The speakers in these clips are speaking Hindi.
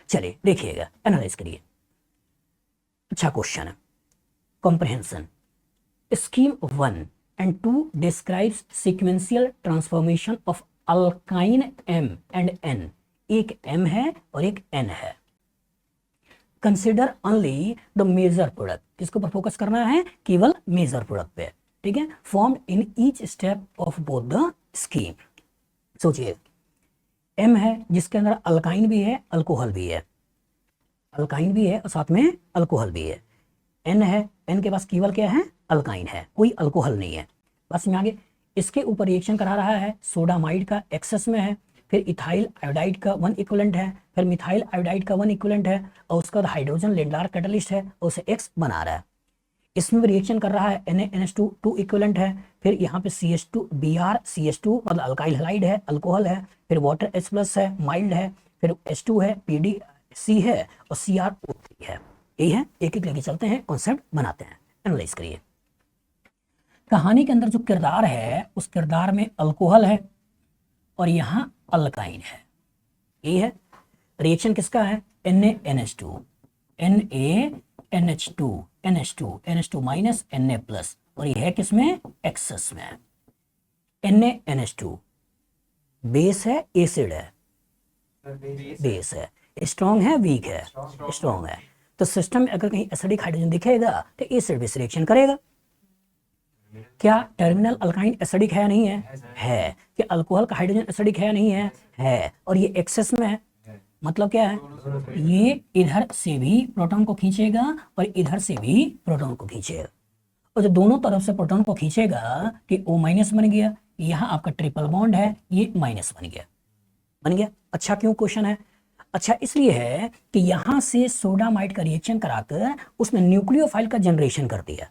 चलिए देखिएगा, एनालाइज करिए। अच्छा क्वेश्चन है, comprehension. Scheme 1 and 2 describes sequential transformation of alkyne M and N। एक M है और एक N है। Consider only the major product, किसके ऊपर फोकस करना है? केवल मेजर प्रोडक्ट पे, ठीक है। Formed in each step of both the scheme. सोचिए, M है जिसके अंदर अल्काइन भी है, अल्कोहल भी है, अल्काइन भी है और साथ में अल्कोहल भी है। N है, N के पास केवल क्या है? अल्काइन है, कोई अल्कोहल नहीं है। बस में आगे इसके ऊपर रिएक्शन करा रहा है, सोडामाइड का एक्सेस में है, फिर इथाइल आयोडाइड का 1 इक्विवेलेंट है, फिर मिथाइल आयोडाइड का 1 इक्विवेलेंट है, और उसका हाइड्रोजन लिंडार कैटलिस्ट है और उसे X बना रहा है। इसमें भी रिएक्शन कर रहा है, NaNH2 2 इक्विवेलेंट है, फिर यहाँ पे CH2 BrCH2 मतलब अल्काइल हैलाइड है, अल्कोहल है, फिर वाटर H+ है, माइल्ड है, फिर H2 है, PDC है और CrO3 है। यही है, एक एक लेके चलते हैं, कॉन्सेप्ट बनाते हैं, एनालाइज करिए। कहानी के अंदर जो किरदार है उस किरदार में अल्कोहल है और यहाँ अल्काइन है। ये है रिएक्शन किसका है? NaNH2 NaNH2 NH2 minus Na+, और ये है किसमें? एक्सेस में। NaNH2 बेस है, एसिड है, बेस है, स्ट्रॉन्ग है, वीक है? स्ट्रॉन्ग है। तो सिस्टम में अगर कहीं एसिडिक हाइड्रोजन दिखेगा तो एसिड बेस रिएक्शन करेगा। क्या टर्मिनल अल्काइन एसिडिक है या नहीं है? है। क्या अल्कोहल का हाइड्रोजन एसिडिक है या नहीं है? है। और ये एक्सेस में है, मतलब क्या है? ये इधर से भी प्रोटॉन को खींचेगा और इधर से भी प्रोटॉन को खींचेगा, और जो दोनों तरफ से प्रोटॉन को खींचेगा कि O- बन गया, यहाँ आपका ट्रिपल बॉन्ड है, ये माइनस बन गया, बन गया। अच्छा क्यों क्वेश्चन है? अच्छा इसलिए है कि यहां से सोडामाइड का रिएक्शन कराकर उसने न्यूक्लियोफाइल का जनरेशन कर दिया,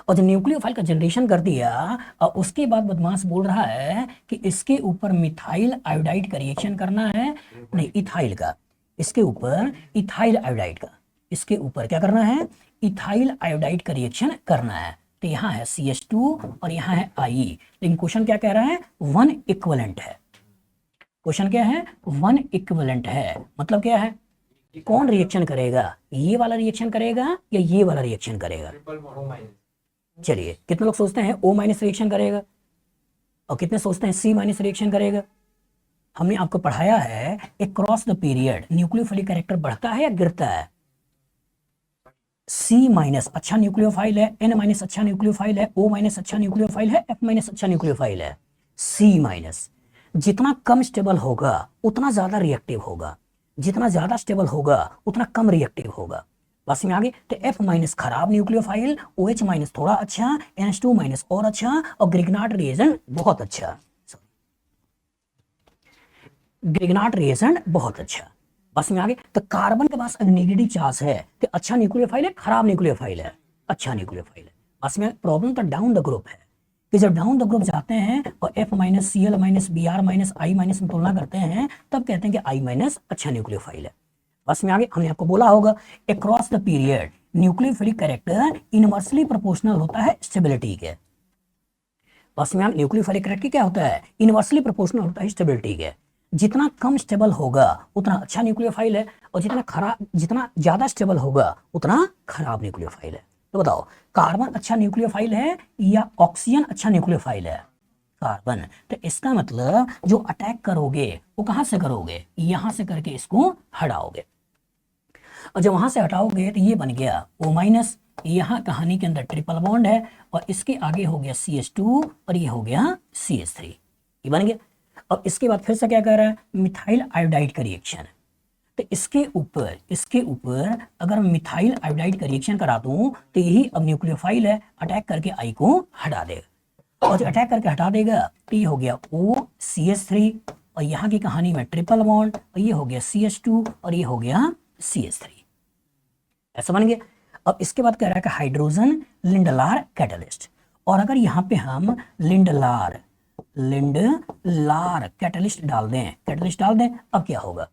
और जब न्यूक्लियोफाइल का जनरेशन कर दिया और उसके बाद बदमाश बोल रहा है कि इसके ऊपर मिथाइल आयोडाइड का रिएक्शन करना है, नहीं इथाइल का, इसके ऊपर इथाइल आयोडाइड का, इसके ऊपर क्या करना है? इथाइल आयोडाइड का रिएक्शन करना है। तो यहाँ है CH2 और यहाँ है I, लेकिन क्वेश्चन क्या कह रहा है? 1 इक्विवेलेंट है। क्वेश्चन क्या है? 1 इक्विवेलेंट है, मतलब क्या है? कौन रिएक्शन करेगा? ये वाला रिएक्शन करेगा या ये वाला रिएक्शन करेगा? चलिए, कितने लोग सोचते हैं O- रिएक्शन करेगा और कितने सोचते हैं C- रिएक्शन करेगा? हमने आपको पढ़ाया है across the period nucleophilic character बढ़ता है या गिरता है? C- अच्छा न्यूक्लियोफाइल है, N- अच्छा न्यूक्लियोफाइल है, O- अच्छा न्यूक्लियोफाइल है, F- अच्छा न्यूक्लियोफाइल है। C- जितना कम स्टेबल होगा उतना ज्यादा रिएक्टिव होगा, जितना ज्यादा स्टेबल होगा उतना कम रिएक्टिव होगा। बस में आगे तो F- खराब न्यूक्लियोफाइल, OH- थोड़ा अच्छा, NH2- और अच्छा, और ग्रिग्नार्ड रिएजेंट बहुत अच्छा, ग्रिग्नार्ड रिएजेंट बहुत अच्छा। बस में आगे तो कार्बन के पास नेगेटिव चार्ज है तो अच्छा न्यूक्लियोफाइल है, खराब न्यूक्लियोफाइल है, अच्छा न्यूक्लियोफाइल है। बस में प्रॉब्लम तो डाउन द ग्रुप है कि जब डाउन द ग्रुप जाते हैं और F- Cl- Br- I- में तुलना करते हैं तब कहते हैं कि I- अच्छा न्यूक्लियोफाइल है। बस में आगे हमने आपको बोला होगा across the period nucleophilic character inversely proportional होता है स्टेबिलिटी के। बस में न्यूक्लियोफिलिक कैरेक्टर क्या होता है? इनवर्सली प्रोपोर्शनल होता है स्टेबिलिटी के। जितना कम स्टेबल होगा उतना अच्छा न्यूक्लियोफाइल है, और जितना ज्यादा स्टेबल होगा उतना खराब न्यूक्लियोफाइल है। तो बताओ, कार्बन अच्छा न्यूक्लियोफाइल है या ऑक्सीजन अच्छा न्यूक्लियोफाइल है? कार्बन। तो इसका मतलब जो अटैक करोगे वो कहां से करोगे? यहां से करके इसको हटाओगे, और जब वहां से हटाओगे तो ये बन गया O-। यहाँ कहानी के अंदर ट्रिपल बॉन्ड है और इसके आगे हो गया CH2 और ये हो गया CH3, ये बन गया। अब इसके बाद फिर से क्या कर रहा है? मिथाइल आयोडाइड का रिएक्शन। तो इसके ऊपर अगर मैं मिथाइल आयोडाइड का रिएक्शन करा दूं तो यही अब न्यूक्लियोफाइल है, अटैक करके I को हटा देगा, और जो अटैक करके हटा देगा तो ये हो गया OCH3, और यहाँ की कहानी में ट्रिपल बॉन्ड, और ये हो गया CH2 और ये हो गया CH3, ऐसा बन गया। अब इसके बाद कह रहा है कि हाइड्रोजन लिंडलार कैटलिस्ट, और अगर यहाँ पे हम लिंडलार कैटलिस्ट डाल दें, अब क्या होगा?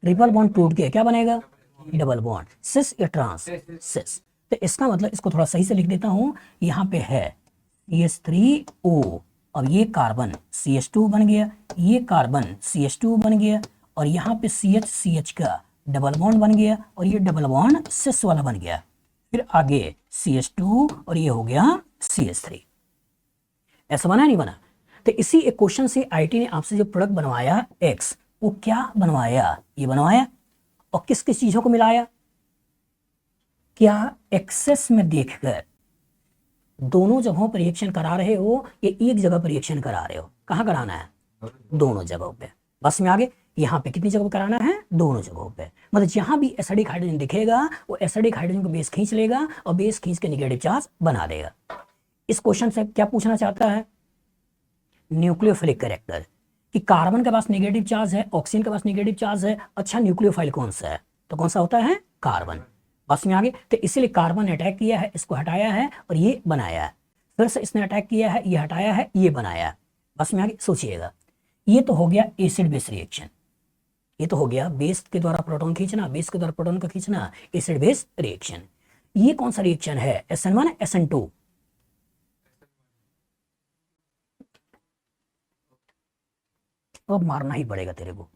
ट्रिपल बॉन्ड टूट के क्या बनेगा? डबल बॉन्ड, सिस या ट्रांस? सिस। तो इसका मतलब इसको थोड़ा सही से लिख देता हूं, यहाँ पे है CH3O अब ये कार्बन CH2 बन गया, ये कार्बन CH2 बन गया, और यहाँ पे CH का डबल बॉन्ड बन गया, और ये डबल बॉन्ड सिस वाला बन गया। फिर आगे CH2 और ये हो गया CH3। ऐसा बना नहीं बना? तो इसी एक क्वेश्चन से आईटी ने आपसे जो प्रोडक्ट बनवाया X, वो क्या बनवाया? ये बनवाया, और किस किस चीजों को मिलाया? क्या एक्सेस में देखकर दोनों जगहों पर रिएक्शन करा रहे हो या एक जगह पर रिएक्शन करा रहे हो? कहाँ कराना है? दोनों जगहों पे। बस में आगे यहाँ पे कितनी जगह कराना है? दोनों जगहों पे। मतलब जहां भी एसिडिक हाइड्रोजन दिखेगा वो एसिडिक हाइड्रोजन को बेस खींच लेगा और बेस खींच के नेगेटिव चार्ज बना देगा। इस क्वेश्चन से क्या पूछना चाहता है? न्यूक्लियोफिलिक कैरेक्टर, कि कार्बन के पास नेगेटिव चार्ज है, ऑक्सीजन के पास नेगेटिव चार्ज है, अच्छा न्यूक्लियोफाइल कौन सा है? तो कौन सा होता है? कार्बन। बस में आगे, तो इसीलिए कार्बन ने अटैक किया है, इसको हटाया है और ये बनाया है, फिर से इसने अटैक किया है, ये हटाया है, ये बनाया है। बस में आगे सोचिएगा, ये तो हो गया एसिड बेस रिएक्शन, ये तो हो गया बेस के द्वारा प्रोटॉन खींचना, बेस के द्वारा प्रोटॉन को खींचना, एसिड बेस रिएक्शन। ये कौन सा रिएक्शन है? SN1 SN2। अब मारना ही पड़ेगा तेरे को।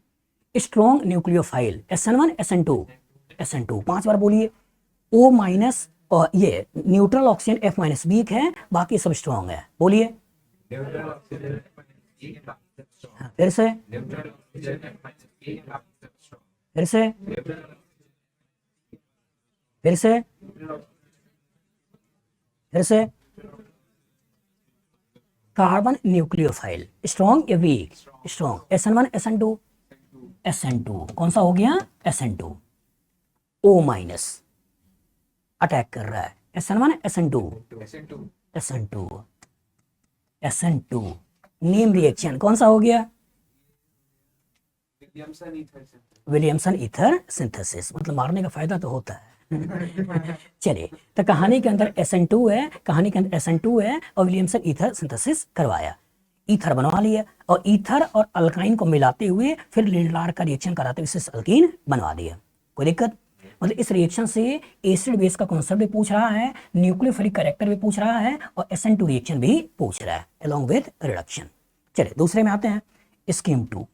स्ट्रॉन्ग न्यूक्लियोफाइल SN1 SN2 5 बार बोलिए। O माइनस और ये neutral oxygen F minus weak है, बाकी सब स्ट्रॉन्ग है। बोलिए फिर से, फिर से, फिर से, फिर से। कार्बन न्यूक्लियोफाइल स्ट्रॉन्ग या वीक? स्ट्रॉन्ग। SN1 SN2 कौन सा हो गया? SN2। O माइनस अटैक कर रहा है, SN1 SN2 नेम रिएक्शन कौन सा हो गया? Williamson ether synthesis. मतलब मारने का फायदा तो होता है। चलिए, तो कहानी के अंदर SN2 है, कहानी के अंदर SN2 है और विलियमसन ईथर सिंथेसिस करवाया, ईथर बनवा लिया, और ईथर और अल्काइन को मिलाते हुए फिर लिंडलार का रिएक्शन कराते हुए सिस अल्कीन बनवा दिया। कोई दिक्कत? मतलब इस रिएक्शन से एसिड बेस का कॉन्सेप्ट भी पूछ रहा है, न्यूक्लियोफिलिक कैरेक्टर भी पूछ रहा है, और SN2 रिएक्शन भी पूछ रहा है अलोंग विद रिडक्शन। चलिए दूसरे में आते हैं, स्कीम 2।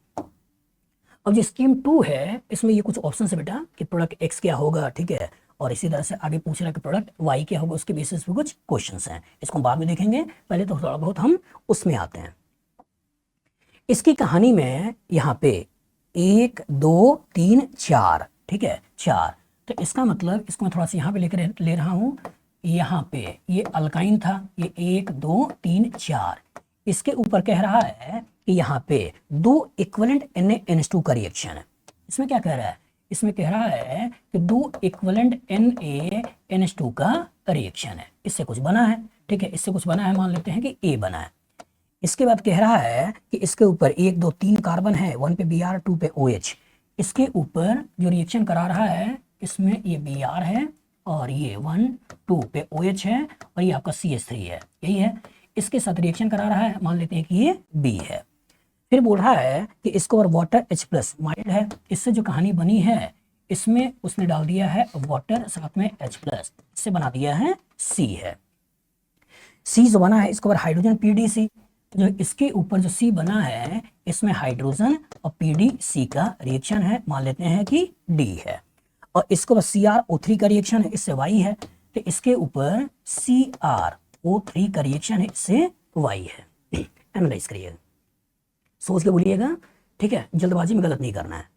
अब जो स्कीम 2 है इसमें ये कुछ ऑप्शन है बेटा कि प्रोडक्ट X क्या होगा, ठीक है, और इसी तरह से आगे पूछ रहा है कि प्रोडक्ट Y क्या होगा, उसके बेसिस पे कुछ क्वेश्चंस हैं, इसको बाद में देखेंगे, पहले तो थोड़ा बहुत हम उसमें आते हैं। इसकी कहानी में यहाँ पे 1 2 3 4, ठीक है, 4। तो इसका मतलब इसको मैं थोड़ा सा यहाँ पे लेकर ले रहा हूँ, यहाँ पे ये अल्काइन था, ये 1 2 3 4, इसके ऊपर कह रहा है कि यहाँ पे 2 इक्विवेलेंट NaNH2 का रिएक्शन है। इसमें क्या कह रहा है? इसमें कह रहा है कि 2 इक्विवेलेंट NaNH2 का रिएक्शन है, इससे कुछ बना है, ठीक है, इससे कुछ बना है, मान लेते हैं कि A बना है। इसके बाद कह रहा है कि इसके ऊपर 1 2 3 कार्बन है, 1 पे Br 2 पे OH, इसके ऊपर जो रिएक्शन करा रहा है इसमें ये Br है और ये 1 2 पे OH है और ये आपका CH3 है, यही है। इसके साथ रिएक्शन करा रहा है, मान लेते हैं कि ये B है। फिर बोल रहा है कि इसको और वाटर H+ माइल्ड है, इससे जो कहानी बनी है इसमें उसने डाल दिया है वाटर साथ में H+, इससे बना दिया है C है। C जो बना है इसके ऊपर हाइड्रोजन PDC, जो इसके ऊपर जो C बना है इसमें हाइड्रोजन और PDC का रिएक्शन है, मान लेते हैं कि D है, और इसके ऊपर CrO3 का रिएक्शन है, इससे Y है, तो इसके ऊपर CrO3 का रिएक्शन है, इससे Y है। एनालाइज करिएगा, सोच के बोलिएगा, ठीक है, जल्दबाजी में गलत नहीं करना है।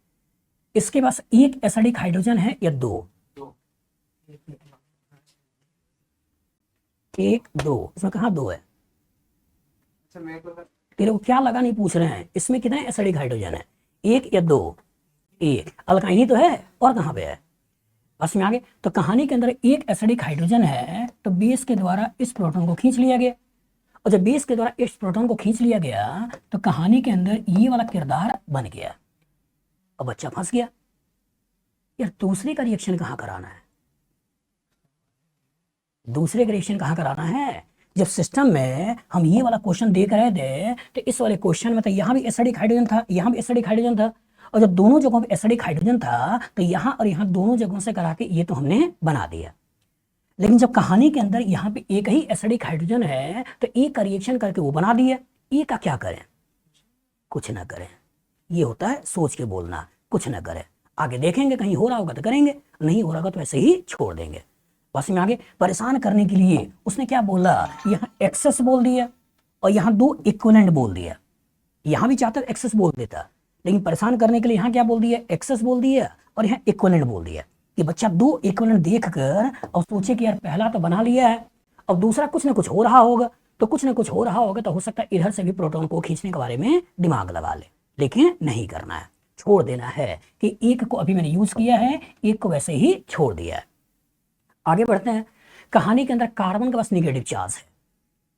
इसके पास एक एसिडिक हाइड्रोजन है या 2? 1 2, इसमें कहाँ 2 है? तेरे को क्या लगा नहीं पूछ रहे हैं, इसमें कितने एसिडिक हाइड्रोजन है, 1 या 2? 1। अल्काइन ही तो है, और कहाँ पे है? बस में आगे, तो कहानी के अंदर एक एसिडिक हाइड्रोजन है, तो बेस के द्वारा इस प्रोटॉन को खींच लिया गया, और जब बेस के द्वारा इस प्रोटॉन को खींच लिया गया तो कहानी के अंदर ये वाला किरदार बन गया। अब बच्चा फंस गया, यार दूसरे का रिएक्शन कहाँ कराना है? दूसरे का रिएक्शन कहाँ कराना है? जब सिस्टम में हम ये वाला क्वेश्चन देख रहे थे तो इस वाले क्वेश्चन में तो यहाँ भी एसिडिक हाइड्रोजन था, यहाँ भी एसिडिक हाइड्रोजन था, और जब दोनों जगहों पे एसिडिक हाइड्रोजन था तो यहाँ और यहाँ दोनों जगहों से करा के ये तो हमने बना दिया। लेकिन जब कहानी के अंदर यहाँ पे एक ही एसिडिक हाइड्रोजन है तो एक का रिएक्शन करके वो बना दिया, ए का क्या करें, कुछ ना करें। ये होता है सोच के बोलना, कुछ ना करें। आगे देखेंगे, कहीं हो रहा होगा तो करेंगे, नहीं हो रहा होगा तो ऐसे ही छोड़ देंगे। बस में आगे परेशान करने के लिए उसने क्या बोला, यहाँ एक्सेस बोल दिया और यहाँ दो इक्विवेलेंट बोल दिया। यहाँ भी चाहता एक्सेस बोल देता, लेकिन परेशान करने के लिए यहाँ क्या बोल दिया, एक्सेस बोल दिया और यहाँ इक्विवेलेंट बोल दिया। कि बच्चा दो इक्विवेलेंट देखकर और सोचे कि यार पहला तो बना लिया है, अब दूसरा कुछ ना कुछ हो रहा होगा, तो कुछ ना कुछ हो रहा होगा तो हो सकता है इधर से भी प्रोटॉन को खींचने के बारे में दिमाग लगा ले, लेकिन नहीं करना है, छोड़ देना है कि एक को अभी मैंने यूज किया है, एक को वैसे ही छोड़ दिया है। आगे बढ़ते हैं। कहानी के अंदर कार्बन के पास निगेटिव चार्ज है।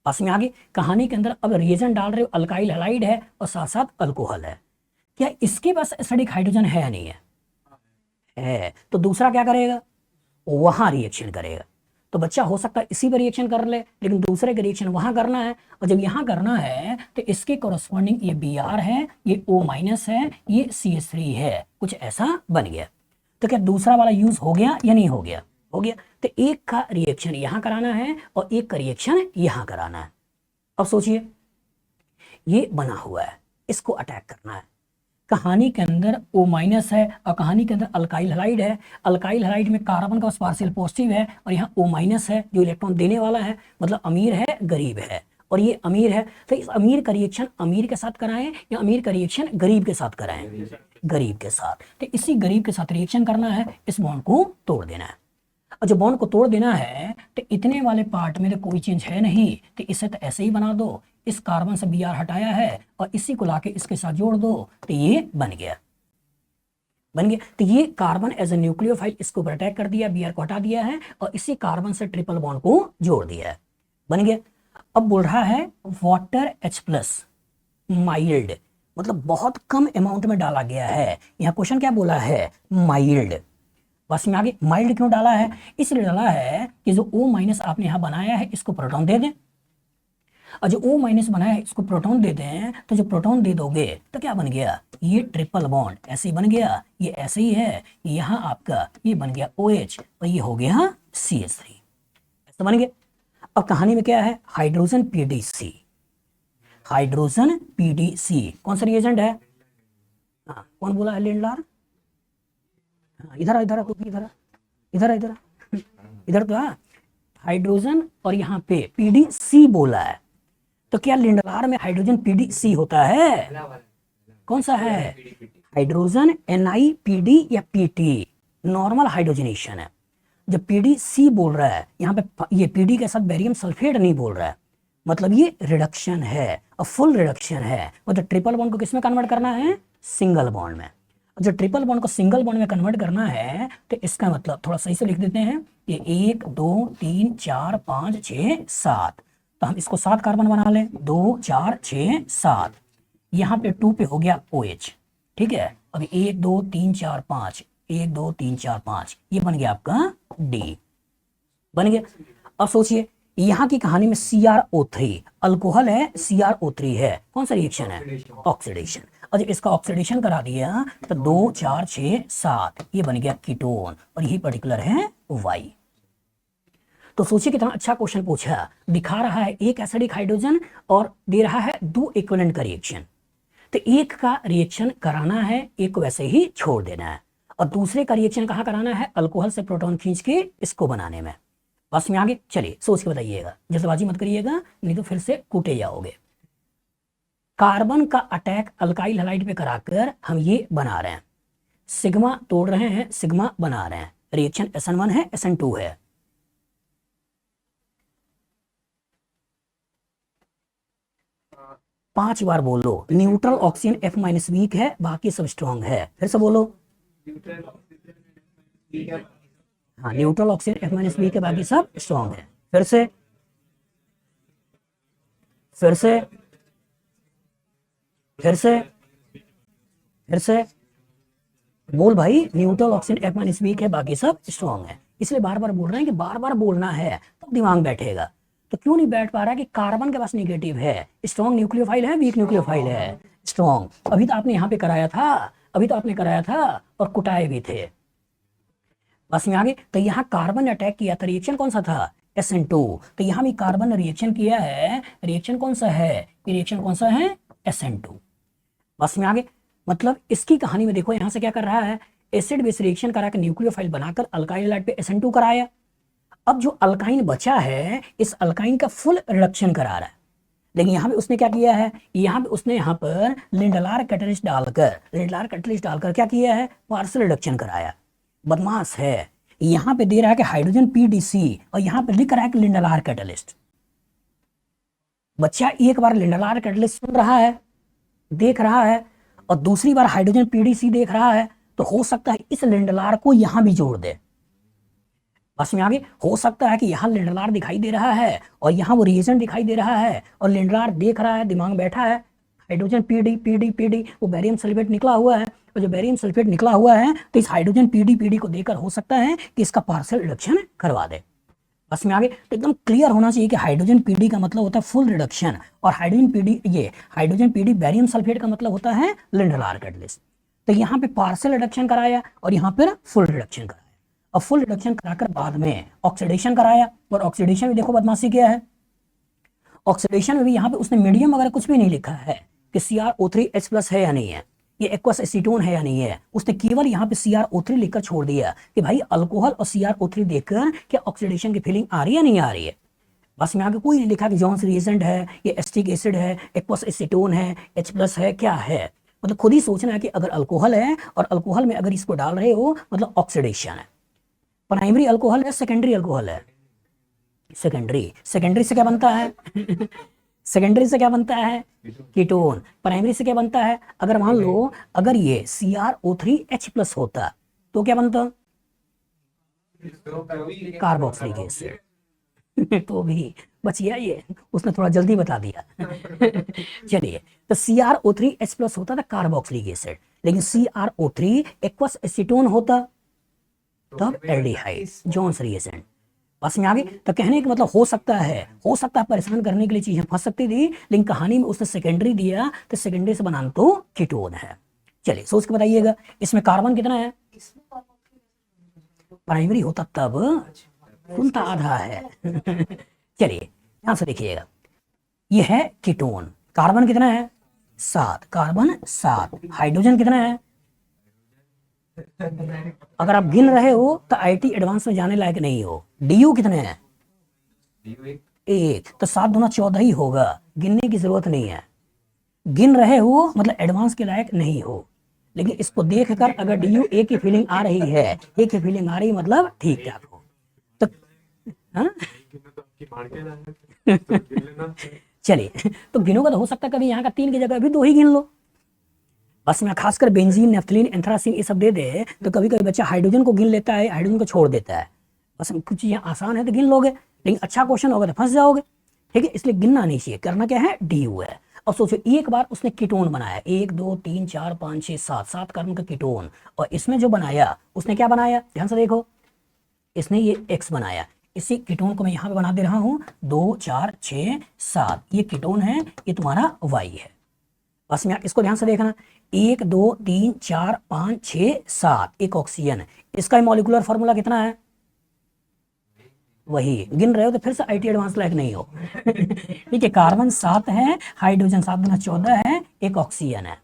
पास में आगे कहानी के अंदर अब रिएजेंट डाल रहे हो, अल्काइल हैलाइड है और साथ साथ अल्कोहल है। क्या इसके पास एसिडिक हाइड्रोजन है या नहीं है? है। तो दूसरा क्या करेगा, वहां रिएक्शन करेगा। तो बच्चा हो सकता है इसी पर रिएक्शन कर ले, लेकिन दूसरे का रिएक्शन वहां करना है, और जब यहां करना है तो इसके कोरस्पॉन्डिंग ये Br है, ये O- है, ये CH3 है, कुछ ऐसा बन गया। तो क्या दूसरा वाला यूज हो गया या नहीं हो गया? हो गया। तो एक का रिएक्शन यहां कराना है और एक का रिएक्शन यहां कराना है। अब सोचिए, ये बना हुआ है, इसको अटैक करना है। कहानी के अंदर O- है और कहानी के अंदर अल्काइल हैलाइड है। अल्काइल हैलाइड में कार्बन का पार्शियल पॉजिटिव है और यहाँ O- है जो इलेक्ट्रॉन देने वाला है, मतलब अमीर है गरीब है, और ये अमीर है। तो इस अमीर का रिएक्शन अमीर के साथ कराएं या अमीर का रिएक्शन गरीब के साथ कराएं? गरीब के साथ। तो इसी गरीब के साथ रिएक्शन करना है, इस बॉन्ड को तोड़ देना है। और जब बॉन्ड को तोड़ देना है तो इतने वाले पार्ट में तो कोई चेंज है नहीं, तो इसे तो ऐसे ही बना दो। इस कार्बन से Br हटाया है और इसी को लाके इसके साथ जोड़ दो, तो ये बन गया। बन गया। तो ये कार्बन एज ए न्यूक्लियोफाइल, इसको अटैक कर दिया, Br को हटा दिया है और इसी कार्बन से ट्रिपल बॉन्ड को जोड़ दिया है। बन गया। अब बोल रहा है वाटर H+, माइल्ड, मतलब बहुत कम अमाउंट में डाला गया है। यहाँ क्वेश्चन क्या बोला है, माइल्ड। बस में आगे माइल्ड क्यों डाला है, इसलिए डाला है कि जो O- आपने यहां बनाया है इसको प्रोटॉन दे दें, और जो O- बनाया है इसको प्रोटॉन दे दें, तो जो प्रोटॉन दे दोगे तो क्या बन गया, ये ट्रिपल बॉन्ड ऐसे ही बन गया, ये ऐसे ही है, यहां आपका ये बन गया OH और ये हो गया CH3, ऐसा बन गया। अब कहानी में क्या है, हाइड्रोजन PDC, हाइड्रोजन PDC कौन सा रिएजेंट है? हाँ, कौन बोला है, लिंडलार? इधर इधर इधर इधर इधर इधर तो है हाइड्रोजन, और यहाँ पे PDC बोला है। तो क्या लिंडलार में हाइड्रोजन PDC होता है? कौन सा है, हाइड्रोजन NiPD या PT, नॉर्मल हाइड्रोजनेशन है। जब PDC बोल रहा है यहाँ पे, ये PD के साथ बेरियम सल्फेट नहीं बोल रहा है, मतलब ये रिडक्शन है और फुल रिडक्शन है। मतलब ट्रिपल बॉन्ड को किसमें कन्वर्ट करना है, सिंगल बॉन्ड में। जो ट्रिपल बॉन्ड को सिंगल बॉन्ड में कन्वर्ट करना है तो इसका मतलब थोड़ा सही से लिख देते हैं, ये 1 2 3 4 5 6 7, तो हम इसको 7 कार्बन बना लें, 2 4 6 7, यहाँ पे 2 पे हो गया OH, ठीक है। अभी 1 2 3 4 5, 1 2 3 4 5, ये बन गया आपका D, बन गया। अब सोचिए यहाँ की कहानी में CrO3 अल्कोहल है, CrO3 है, कौन सा रिएक्शन है, ऑक्सीडेशन। और जब इसका ऑक्सीडेशन करा दिया तो 2 4 6 7, ये बन गया कीटोन, और यही पर्टिकुलर है Y। तो सोचिए कितना अच्छा क्वेश्चन पूछा, दिखा रहा है एक एसिडिक हाइड्रोजन और दे रहा है दो इक्विवेलेंट का रिएक्शन। तो एक का रिएक्शन कराना है, एक को वैसे ही छोड़ देना है, और दूसरे का रिएक्शन कहाँ कराना है, अल्कोहल से प्रोटॉन खींच के इसको बनाने में। बस में आगे चलिए सोच के बताइएगा, जल्दबाजी मत करिएगा नहीं तो फिर से कूटे जाओगे। कार्बन का अटैक अल्काइल हैलाइड पे कराकर हम ये बना रहे हैं, सिग्मा तोड़ रहे हैं, सिग्मा बना रहे हैं, रिएक्शन SN1 है, SN2 है। पांच बार बोल दो, न्यूट्रल ऑक्सीजन F- वीक है, बाकी सब स्ट्रॉन्ग है। फिर से बोलो, हाँ न्यूट्रल ऑक्सीजन F- वीक है, बाकी सब स्ट्रॉन्ग है। फिर से फिर से फिर से फिर से बोल भाई, न्यूट्रल ऑक्सीजन F- वीक है, बाकी सब स्ट्रॉन्ग है। इसलिए बार बार बोल रहे हैं कि बार बार बोलना है तब दिमाग बैठेगा। तो क्यों नहीं बैठ पा रहा है कि कार्बन के पास निगेटिव है, स्ट्रॉन्ग न्यूक्लियोफाइल है, वीक न्यूक्लियोफाइल है, स्ट्रॉन्ग। अभी तो आपने यहाँ पे कराया था, अभी तो आपने कराया था और कुटाए भी थे। बस में आगे, तो यहाँ कार्बन ने अटैक किया था, रिएक्शन कौन सा था, SN2। तो यहाँ भी कार्बन ने रिएक्शन किया है, रिएक्शन कौन सा है, ये रिएक्शन कौन सा है, SN2। बस में आगे, मतलब इसकी कहानी में देखो यहां से क्या कर रहा है, एसिड बेस रिएक्शन करा के न्यूक्लियोफाइल बनाकर अल्काइल हैलाइड पे SN2 कराया। अब जो अल्काइन बचा है, इस अल्काइन का फुल रिडक्शन करा रहा है। लेकिन यहाँ पे उसने क्या किया है, यहाँ पे उसने यहाँ पर लिंडलार कैटलिस्ट डालकर क्या किया है, पार्शियल रिडक्शन कराया। बदमाश है, यहाँ पे दे रहा है कि हाइड्रोजन PDC और यहाँ पे लिख रहा है कि लिंडलार कैटलिस्ट। बच्चा एक बार लिंडलार कैटलिस्ट सुन रहा है, देख रहा है, और दूसरी बार हाइड्रोजन PDC देख रहा है, तो हो सकता है इस लिंडलार को यहां भी जोड़ दे। बस में आगे, हो सकता है कि यहाँ लिंडलार दिखाई दे रहा है और यहाँ वो रिएजेंट दिखाई दे रहा है, और लिंडलार देख रहा है, दिमाग में बैठा है, हाइड्रोजन PD वो बैरियम सल्फेट निकला हुआ है, और जो बैरियम सल्फेट निकला हुआ है तो इस हाइड्रोजन PD को देकर हो सकता है कि इसका पार्शियल रिडक्शन करवा दे। बस में आगे, तो एकदम क्लियर होना चाहिए कि हाइड्रोजन PD का मतलब होता है फुल रिडक्शन, और हाइड्रोजन PD बैरियम सल्फेट का मतलब होता है लिंडलार कैटलिस्ट। तो यहाँ पे पार्शियल रिडक्शन कराया और यहाँ पर फुल रिडक्शन कराया, और फुल रिडक्शन कराकर बाद में ऑक्सीडेशन कराया। और ऑक्सीडेशन भी देखो बदमाशी क्या है, ऑक्सीडेशन में भी यहाँ पे उसने मीडियम वगैरह कुछ भी नहीं लिखा है कि CrO3H+ है या नहीं है, ये एक्वस एसीटोन है या नहीं है। उसने केवल यहाँ पे CrO3 लिखकर छोड़ दिया कि भाई अल्कोहल और CrO3 देखकर क्या ऑक्सीडेशन की फीलिंग आ रही है नहीं आ रही है। बस में आगे कोई नहीं लिखा कि जॉन्स रिएजेंट है, ये एस्टिक एसिड है, एक्वस एसीटोन है, H+ है, क्या है। मतलब खुद ही सोचना है कि अगर अल्कोहल है और अल्कोहल में अगर इसको डाल रहे हो मतलब ऑक्सीडेशन है। प्राइमरी अल्कोहल है, सेकेंडरी अल्कोहल है, सेकेंडरी से क्या बनता है सेकेंडरी से क्या बनता है, कीटोन। प्राइमरी से क्या बनता है, अगर मान लो अगर ये CrO3H+ होता तो क्या बनता, कार्बोक्सिलिक एसिड तो भी बच गया ये, उसने थोड़ा जल्दी बता दिया चलिए, तो CrO3H+ होता था कार्बोक्सिलिक एसिड, लेकिन CrO3 एक्वस एसीटोन होता तब एल्डिहाइड, जॉन्स रिएजेंट। बस में आगे, तो कहने का मतलब हो सकता है परेशान करने के लिए चीजें फंस सकती थी, लेकिन कहानी में उसने सेकेंडरी दिया तो सेकेंडरी से बनाना तो कीटोन है। चलिए सोच के बताइएगा, इसमें कार्बन कितना है, प्राइमरी होता तब खुलता आधा है चलिए यहां से देखिएगा, ये है कीटोन, कार्बन कितना है 7, कार्बन 7, हाइड्रोजन कितना है, अगर आप गिन रहे हो तो IT एडवांस में जाने लायक नहीं हो। DU कितने हैं, 1, तो 7 दूना 14 ही होगा, गिनने की जरूरत नहीं है। गिन रहे हो मतलब एडवांस के लायक नहीं हो, लेकिन इसको देखकर अगर DU 1 की फीलिंग आ रही है, 1 की फीलिंग आ रही मतलब ठीक ठाक हो तो चलिए तो गिनोगा तो हो सकता है कभी यहाँ का 3 की जगह अभी 2 ही गिन लो। बस में खासकर बेंजीन, नेफ्थलीन, एंथ्रासीन ये सब दे दे तो कभी कभी बच्चा हाइड्रोजन को गिन लेता है, हाइड्रोजन को छोड़ देता है। बस कुछ चीजें आसान है तो गिन लोगे, लेकिन अच्छा क्वेश्चन होगा तो फंस जाओगे, ठीक है, इसलिए गिनना नहीं चाहिए, करना क्या है DU है। अब सोचो एक बार उसने कीटोन बनाया, 1 2 3 4 5 6 7 कार्बन का कीटोन, और इसमें जो बनाया उसने क्या बनाया, ध्यान से देखो, इसने ये X बनाया, इसी कीटोन को मैं यहाँ पे बना दे रहा हूँ 2 4 6 7, ये कीटोन है, ये तुम्हारा Y है। बस में इसको ध्यान से देखना, 1 2 3 4 5 6 7, एक ऑक्सीजन, इसका मॉलिक्यूलर फॉर्मूला कितना है, वही गिन रहे हो तो फिर से IT एडवांस लायक नहीं हो ठीक है, कार्बन 7 है, हाइड्रोजन 7 दूना 14 है, एक ऑक्सीजन है,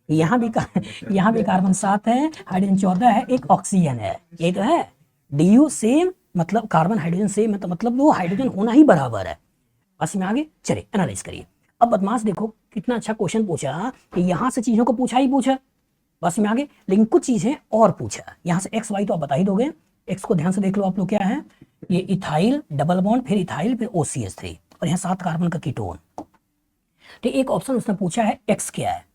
यहाँ भी कार्बन 7 है, हाइड्रोजन 14 है, एक ऑक्सीजन है, ये तो है। DU सेम मतलब कार्बन हाइड्रोजन सेम है, तो मतलब वो हाइड्रोजन होना ही बराबर है। बस में आगे चलिए एनालाइज करिए। अब बदमाश देखो कितना अच्छा क्वेश्चन पूछा कि यहाँ से चीजों को पूछा ही पूछा, बस में आगे, लेकिन कुछ चीजें और पूछा, यहाँ से X Y तो आप बता ही दोगे। X को ध्यान से देख लो आप लोग, क्या है ये, इथाइल डबल बॉन्ड, फिर इथाइल, फिर OCH3, और यहाँ 7 कार्बन का कीटोन। तो एक ऑप्शन उसने पूछा है X क्या है।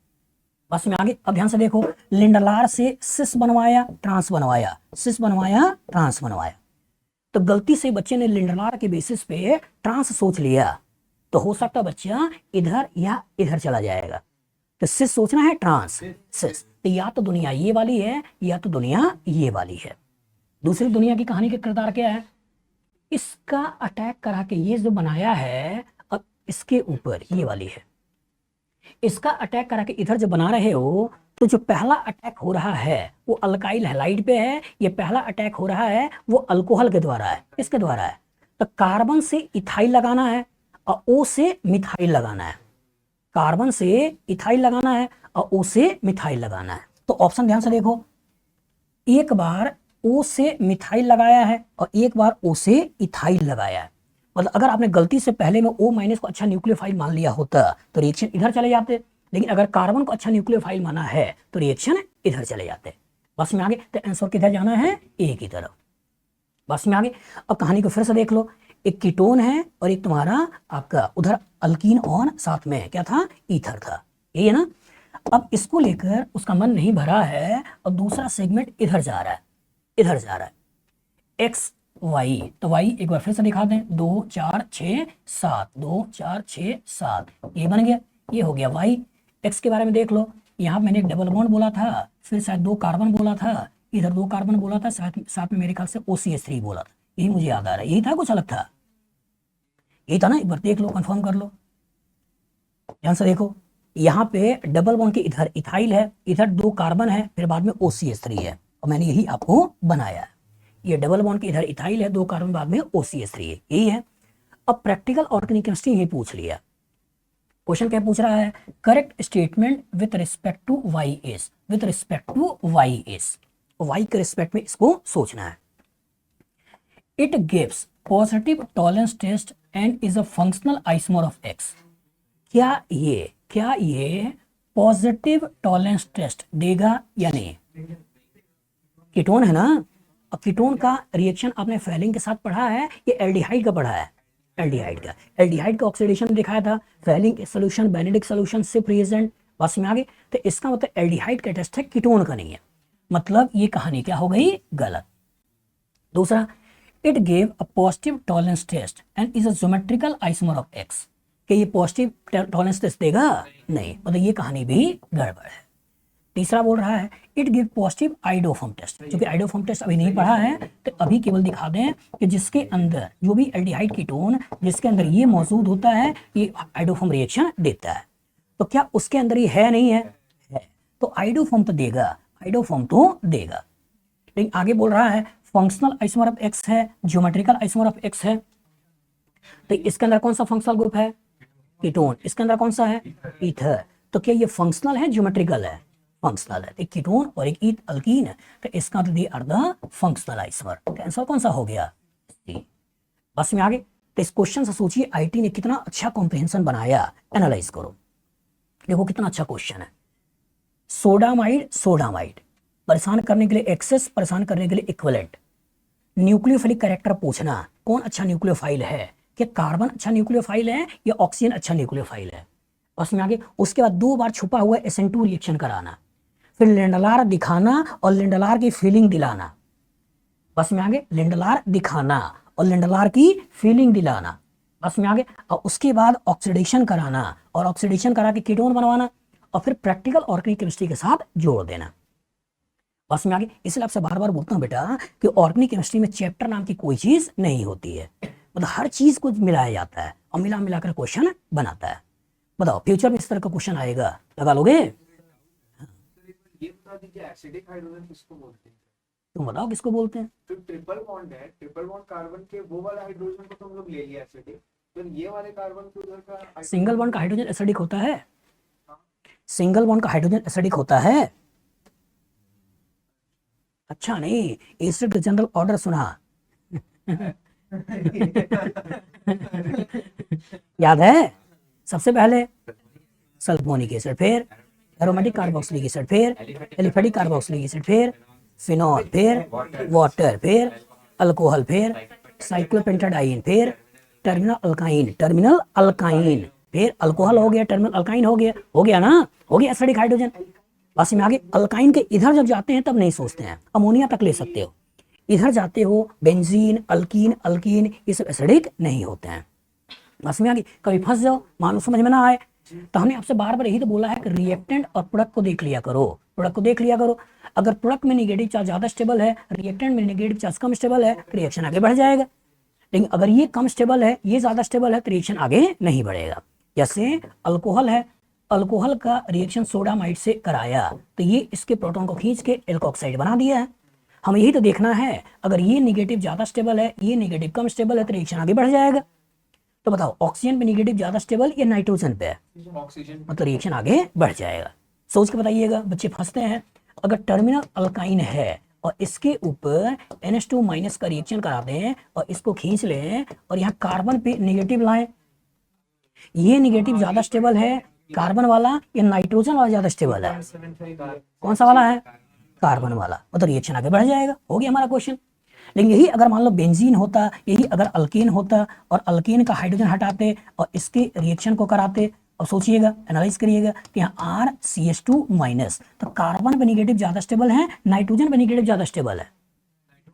बस में आगे, अब ध्यान से देखो, लिंडलार से सिस बनवाया, ट्रांस बनवाया, सिस बनवाया, ट्रांस बनवाया, तो गलती से बच्चे ने लिंडलार के बेसिस पे ट्रांस सोच लिया, तो हो सकता बच्चा इधर या इधर चला जाएगा, तो सिस सोचना है ट्रांस सिस, तो या तो दुनिया ये वाली है या तो दुनिया ये वाली है। दूसरी दुनिया की कहानी का किरदार क्या है, इसका अटैक करा के ये जो बनाया है, अब इसके ऊपर ये वाली है, इसका अटैक करा के इधर जो बना रहे हो, तो जो पहला अटैक हो रहा है वो अल्काइल हैलाइड पे है, ये पहला अटैक हो रहा है वो अल्कोहल के द्वारा है, इसके द्वारा है, तो कार्बन से इथाइल लगाना है और O से मिथाइल लगाना है, कार्बन से इथाइल लगाना है और O से मिथाइल लगाना है। तो ऑप्शन ध्यान से देखो, एक बार O से मिथाइल लगाया है और एक बार O से इथाइल लगाया है। मतलब अगर आपने गलती से पहले में O माइनस को अच्छा न्यूक्लियोफाइल मान लिया होता तो रिएक्शन इधर चले जाते, लेकिन अगर कार्बन को अच्छा न्यूक्लियोफाइल माना है तो रिएक्शन इधर चले जाते। बस में आगे, तो आंसर किधर जाना है, ए की तरफ। बस में आगे। अब कहानी को फिर से देख लो, एक कीटोन है और एक तुम्हारा आपका उधर अल्कीन और साथ में क्या था, ईथर था, यही है ना। अब इसको लेकर उसका मन नहीं भरा है और दूसरा सेगमेंट इधर जा रहा है, इधर जा रहा है, एक्स वाई। तो वाई एक बार फिर से दिखा दें, 2 4 6 7, 2 4 6 7, ये बन गया, ये हो गया वाई। एक्स के बारे में देख लो, यहाँ मैंने एक डबल बॉन्ड बोला था, फिर शायद 2 कार्बन बोला था, इधर 2 कार्बन बोला था, साथ में मेरे ख्याल से OCH3 बोला था, यही मुझे याद आ रहा है। यही था, कुछ अलग था, यही था ना, एक बार देख लो, कंफर्म कर लो, ध्यान से देखो। यहाँ पे डबल बॉन्ड के इधर इथाइल है, इधर 2 कार्बन है, फिर बाद में OCH3 है, और मैंने यही आपको बनाया है। ये डबल बॉन्ड के इधर इथाइल है, 2 कार्बन, बाद में OCH3 है, यही है। अब प्रैक्टिकल ऑर्गेनिक केमिस्ट्री ही पूछ लिया। क्वेश्चन क्या पूछ रहा है, correct statement with respect to Y is, with respect to Y is, Y के रिस्पेक्ट में इसको सोचना है। It gives positive Tollens test and is a functional isomer of X. क्या ये पॉजिटिव टॉलरेंस टेस्ट देगा या नहीं? कीटोन है ना। अब कीटोन का रिएक्शन आपने फेलिंग के साथ पढ़ा है, ये एल्डिहाइड का पढ़ा है, एल्डिहाइड का ऑक्सीडेशन दिखाया था, Fehling solution, Benedict solution, Schiff reagent, बस में आगे। तो इसका मतलब एल्डिहाइड का टेस्ट है, कीटोन का नहीं है, मतलब ये कहानी क्या हो गई, गलत। दूसरा, it gave a positive Tollens test and is a geometrical isomer of X. कि ये पॉजिटिव टॉलरेंस टेस्ट देगा, नहीं, मतलब ये कहानी भी गड़बड़ है। तीसरा बोल रहा है it give positive iodoform test, क्योंकि आइडोफॉर्म टेस्ट अभी नहीं पढ़ा है, तो अभी केवल दिखा दें कि जिसके अंदर जो भी एल्डिहाइड कीटोन जिसके अंदर ये मौजूद होता है, ये आइडोफॉर्म रिएक्शन देता है। तो क्या उसके अंदर ये है, नहीं है, है, तो आइडोफॉर्म तो देगा, आइडोफॉर्म तो देगा। लेकिन आगे बोल रहा है फंक्शनल आइसोमर ऑफ एक्स है, ज्योमेट्रिकल आइसोमर ऑफ एक्स है, तो इसके अंदर कौन सा फंक्शनल ग्रुप है, कीटोन, इसके अंदर कौन सा है, ईथर। तो क्या ये फंक्शनल है, ज्योमेट्रिकल है, फंक्शनल है, एक कीटोन और एक ईथ अल्कीन है, तो इसका तो अर्ध फंक्शनल आइसोमर। आंसर कौन सा हो गया, सी। बस में आगे। तो इस क्वेश्चन से सोचिए आईटी ने कितना अच्छा कॉम्प्रिहेंशन बनाया, एनालाइज करो, देखो कितना अच्छा क्वेश्चन है। सोडामाइड परेशान करने के लिए एक्सेस, परेशान करने के लिए इक्विवेलेंट। न्यूक्लियोफिलिक कैरेक्टर पूछना, कौन अच्छा न्यूक्लियोफाइल है, क्या कार्बन अच्छा न्यूक्लियोफाइल है या ऑक्सीजन अच्छा न्यूक्लियोफाइल है। बस में आगे। उसके बाद 2 बार छुपा हुआ SN2 रिएक्शन कराना, फिर लिंडलार दिखाना और लिंडलार की फीलिंग दिलाना। बस में आगे, लिंडलार दिखाना और लिंडलार की फीलिंग दिलाना। बस में आगे। और उसके बाद ऑक्सीडेशन कराना और ऑक्सीडेशन करा के कीटोन बनवाना और फिर प्रैक्टिकल ऑर्गेनिक केमिस्ट्री के साथ जोड़ देना। बस में आगे। इसलिए आपसे बार बार बोलता हूं बेटा कि ऑर्गेनिक केमिस्ट्री में चैप्टर नाम की कोई चीज नहीं होती है, मतलब हर चीज को मिलाया जाता है और मिलाकर क्वेश्चन बनाता है। बताओ फ्यूचर में इस तरह का क्वेश्चन आएगा, लगा लोगे? ये बता दीजिए एसिडिक हाइड्रोजन किसको बोलते हैं? तुम बताओ किसको बोलते हैं? तो ट्रिपल बॉन्ड है, ट्रिपल बॉन्ड कार्बन के वो वाला हाइड्रोजन को तो हम लोग ले लिया एसिडिक, तो ये वाले कार्बन के उधर का सिंगल बॉन्ड का हाइड्रोजन एसिडिक होता है, सिंगल बॉन्ड का हाइड्रोजन एसिडिक होता है। अच्छा नहीं, एसिड जनरल ऑर्डर सुना याद है? सबसे पहले सल्फोनिक एसिड, फिर एरोमेटिक कार्बोक्सिलिक एसिड, फिर एलिफेटिक कार्बोक्सिलिक एसिड, फिर फिनॉल, फिर वाटर, फिर अल्कोहल, फिर साइक्लोपेंटाडाइन, फिर टर्मिनल अल्काइन, फिर अल्कोहल हो गया, टर्मिनल अल्काइन हो गया ना, हो गया एसिडिक हाइड्रोजन। बस में आगे। अल्काइन के इधर जब जाते हैं तब नहीं सोचते हैं, अमोनिया तक ले सकते हो, इधर जाते हो बेंजीन, अल्कीन, ये सब एसिडिक नहीं होते हैं। बस में आगे। कभी फंस जाओ, मान लो समझ में ना आए, तो हमने आपसे बार बार यही तो बोला है कि रिएक्टेंट और प्रोडक्ट को देख लिया करो, अगर प्रोडक्ट में नेगेटिव चार्ज ज्यादा स्टेबल है, रिएक्टेंट में नेगेटिव चार्ज कम स्टेबल है, तो रिएक्शन आगे बढ़ जाएगा। लेकिन अगर ये कम स्टेबल है, ये ज्यादा स्टेबल है, तो रिएक्शन आगे नहीं बढ़ेगा। जैसे अल्कोहल है, अल्कोहल का रिएक्शन सोडामाइड से कराया, तो ये इसके प्रोटॉन को खींच के एल्कोक्साइड बना दिया है। हमें यही तो देखना है, अगर ये नेगेटिव ज्यादा स्टेबल है, ये नेगेटिव कम स्टेबल है, तो रिएक्शन आगे बढ़ जाएगा। तो बताओ ऑक्सीजन पे नेगेटिव ज्यादा स्टेबल या नाइट्रोजन पे? ऑक्सीजन। मतलब रिएक्शन आगे बढ़ जाएगा। सोच के बताइएगा, बच्चे फंसते हैं। अगर टर्मिनल अल्काइन है और इसके ऊपर NH2 माइनस का रिएक्शन कराते हैं और इसको खींच लें और यहाँ कार्बन पे नेगेटिव लाएं, ये नेगेटिव ज्यादा स्टेबल है कार्बन वाला या नाइट्रोजन वाला ज्यादा स्टेबल है? कौन सा वाला है? कार्बन वाला। मतलब रिएक्शन आगे बढ़ जाएगा। हो गया हमारा क्वेश्चन। लेकिन यही अगर मान लो बेंजीन होता, यही अगर अल्केन होता और अल्केन का हाइड्रोजन हटाते और इसके रिएक्शन को कराते, और सोचिएगा, एनालाइज करिएगा कि यहाँ RCH2 माइनस, तो कार्बन पे नेगेटिव ज्यादा स्टेबल है, नाइट्रोजन पे नेगेटिव ज्यादा स्टेबल है?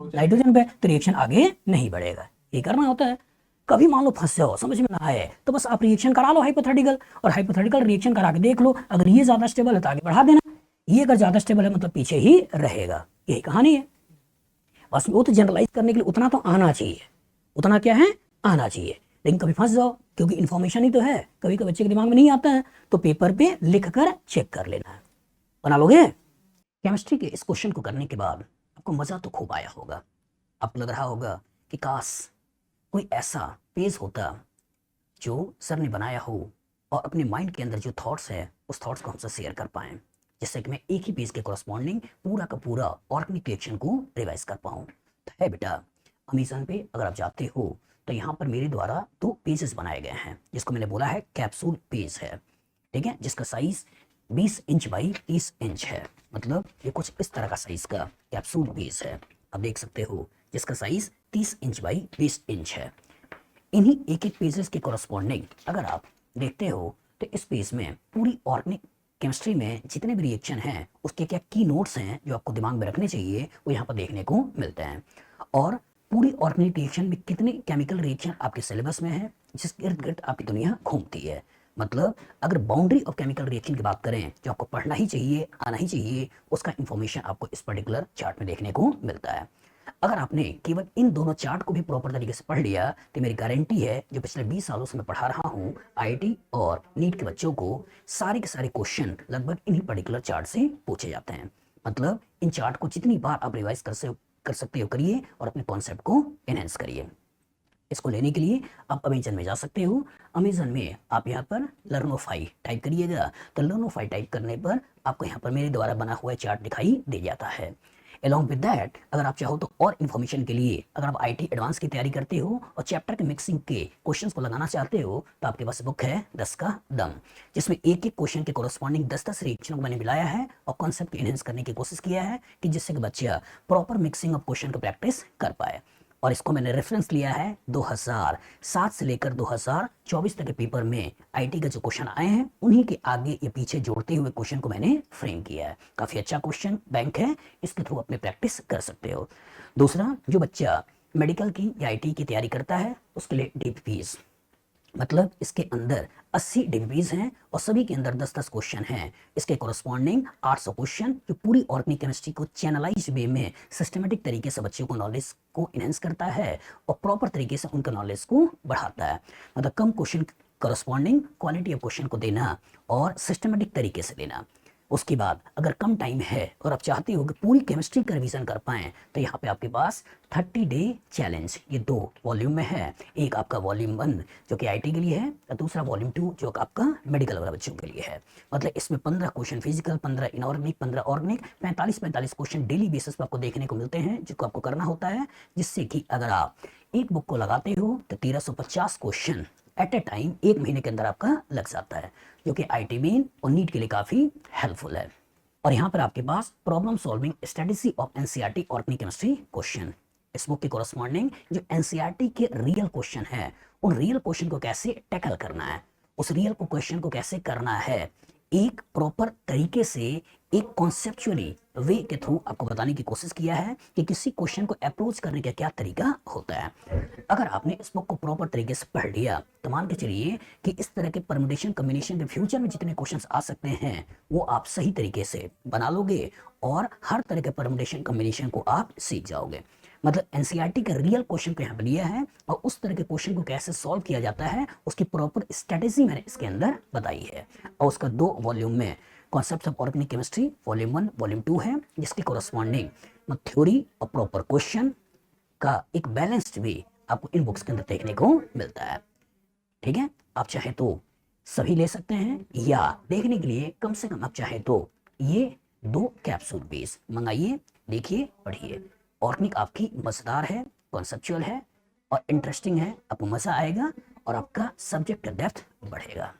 नाइट्रोजन पे। तो रिएक्शन आगे नहीं बढ़ेगा। ये करना होता है। कभी मान लो फंस जाओ, समझ में ना आए, तो बस आप रिएक्शन करा लो हाइपोथेटिकल, और हाइपोथेटिकल रिएक्शन करा के देख लो, अगर ये ज्यादा स्टेबल है तो आगे बढ़ा देना, ये अगर ज्यादा स्टेबल है मतलब पीछे ही रहेगा। यही कहानी है। बस वो तो जनरलाइज करने के लिए उतना तो आना चाहिए, उतना क्या है, आना चाहिए। लेकिन कभी फंस जाओ, क्योंकि इन्फॉर्मेशन ही तो है, कभी कभी बच्चे के दिमाग में नहीं आता है, तो पेपर पे लिख कर चेक कर लेना है। बना लोगे? केमिस्ट्री के इस क्वेश्चन को करने के बाद आपको मजा तो खूब आया होगा। आपको लग रहा होगा कि काश कोई ऐसा पेज होता जो सर ने बनाया हो और अपने माइंड के अंदर जो थॉट्स है उस थॉट्स को हमसे शेयर कर पाएं, जिससे कि मैं एक ही पेज के कॉरस्पॉन्डिंग पूरा का पूरा ऑर्गेनिक रिएक्शन को रिवाइज कर पाऊँ। तो है बेटा, अमेज़न पे अगर आप जाते हो तो यहाँ पर मेरे द्वारा 2 पेजेस बनाए गए हैं, जिसको मैंने बोला है कैप्सूल पेज है, ठीक है, जिसका साइज 20 इंच बाई 30 इंच है। मतलब ये कुछ इस तरह का साइज का कैप्सूल पेज है, आप देख सकते हो, जिसका साइज 30 इंच बाई 20 इंच है। इन्हीं एक एक पेजेस के कॉरस्पॉन्डिंग अगर आप देखते हो तो इस पेज में पूरी ऑर्गेनिक केमिस्ट्री में जितने भी रिएक्शन हैं उसके क्या की नोट्स हैं जो आपको दिमाग में रखने चाहिए, वो यहाँ पर देखने को मिलते हैं। और पूरी ऑर्गेनिक रिएक्शन में कितने केमिकल रिएक्शन आपके सिलेबस में है, जिसके इर्द गिर्द आपकी दुनिया घूमती है। मतलब अगर बाउंड्री ऑफ केमिकल रिएक्शन की बात करें जो आपको पढ़ना ही चाहिए, आना ही चाहिए, उसका इंफॉर्मेशन आपको इस पर्टिकुलर चार्ट में देखने को मिलता है। अगर आपने केवल इन दोनों चार्ट को भी प्रॉपर तरीके से पढ़ लिया तो मेरी गारंटी है, जो पिछले 20 सालों से मैं पढ़ा रहा हूँ IIT और नीट के बच्चों को, सारे के सारे क्वेश्चन लगभग इन्हीं पर्टिकुलर चार्ट से पूछे जाते हैं। मतलब इन चार्ट को जितनी बार आप रिवाइज कर सकते हो करिए और अपने कॉन्सेप्ट को एनहेंस करिए। इसको लेने के लिए आप अमेजन में जा सकते हो। अमेजन में आप यहाँ पर लर्नोफाई टाइप करिएगा, तो लर्नोफाई टाइप करने पर आपको यहाँ पर मेरे द्वारा बना हुआ चार्ट दिखाई दे जाता है। अलॉन्ग विद दैट, अगर आप चाहो तो और इन्फॉर्मेशन के लिए, अगर आप IIT एडवांस की तैयारी करते हो और चैप्टर के मिक्सिंग के क्वेश्चंस को लगाना चाहते हो, तो आपके पास बुक है 10 का दम, जिसमें एक एक क्वेश्चन के कॉरस्पॉन्डिंग 10-10 रिएक्शन को मैंने मिलाया है और कॉन्सेप्ट एनहेंस करने की कोशिश किया है कि जिससे कि बच्चा प्रॉपर मिक्सिंग ऑफ क्वेश्चन को प्रैक्टिस कर पाए। और इसको मैंने रेफरेंस लिया है 2007 से लेकर 2024 तक के पेपर में IIT के जो क्वेश्चन आए हैं उन्हीं के आगे या पीछे जोड़ते हुए क्वेश्चन को मैंने फ्रेम किया है। काफ़ी अच्छा क्वेश्चन बैंक है, इसके थ्रू अपने प्रैक्टिस कर सकते हो। दूसरा, जो बच्चा मेडिकल की या IIT की तैयारी करता है उसके लिए DPPs, मतलब इसके अंदर 80 DPPs हैं और सभी के अंदर 10-10 क्वेश्चन हैं। इसके कॉरस्पॉन्डिंग 800 क्वेश्चन जो पूरी ऑर्गेनिक केमिस्ट्री को चैनलाइज वे में सिस्टमेटिक तरीके से बच्चों को नॉलेज को इनहेंस करता है और प्रॉपर तरीके से उनका नॉलेज को बढ़ाता है। मतलब कम question corresponding quality of question को देना और सिस्टमेटिक तरीके से देना। उसके बाद अगर कम टाइम है और आप चाहते हो कि पूरी केमिस्ट्री का रिवीजन कर पाएं, तो यहाँ पे आपके पास 30 डे चैलेंज, ये 2 वॉल्यूम में है। एक आपका वॉल्यूम 1 जो कि IIT के लिए है और दूसरा वॉल्यूम 2 जो आपका मेडिकल वाला बच्चों के लिए है। मतलब इसमें 15 question physical, 15 inorganic, 15 organic, 45 question daily basis पर आपको देखने को मिलते हैं, जिसको आपको करना होता है, जिससे कि अगर आप एक बुक को लगाते हो तो 1350 क्वेश्चन एट ए टाइम 1 महीने के अंदर आपका लग जाता है, जो कि IIT मेन और नीट के लिए काफ़ी हेल्पफुल है। और यहाँ पर आपके पास problem solving strategy of NCERT organic chemistry question, इस बुक के कॉरस्पॉन्डिंग जो NCERT के रियल क्वेश्चन है, उन रियल क्वेश्चन को कैसे टैकल करना है, उस रियल को क्वेश्चन को कैसे करना है, एक प्रॉपर तरीके से, एक कॉन्सेप्चुअली वे के थ्रू आपको बताने की कोशिश किया है कि किसी क्वेश्चन को अप्रोच करने का क्या तरीका होता है। अगर आपने इस बुक को प्रॉपर तरीके से पढ़ लिया तो मान के चलिए कि इस तरह के परमुटेशन कॉम्बिनेशन के फ्यूचर में जितने क्वेश्चंस आ सकते हैं वो आप सही तरीके से बना लोगे और हर तरह के परमुटेशन कॉम्बिनेशन को आप सीख जाओगे। मतलब NCERT का रियल क्वेश्चन को यहाँ पर लिया है और उस तरह के क्वेश्चन को कैसे सॉल्व किया जाता है उसकी प्रॉपर स्ट्रेटेजी मैंने इसके अंदर बताई है। और उसका 2 वॉल्यूम में concept of organic chemistry volume 1 volume 2 है, जिसके कॉरस्पॉन्डिंग थ्योरी और प्रॉपर क्वेश्चन का एक बैलेंस्ड वे आपको इन बुक्स के अंदर देखने को मिलता है। ठीक है, आप चाहे तो सभी ले सकते हैं, या देखने के लिए कम से कम आप चाहे तो ये 2 कैप्सूल बेस मंगाइए, देखिए, पढ़िए। ऑर्गेनिक आपकी मजेदार है, कॉन्सेप्चुअल है और इंटरेस्टिंग है, आपको मजा आएगा और आपका सब्जेक्ट डेप्थ बढ़ेगा।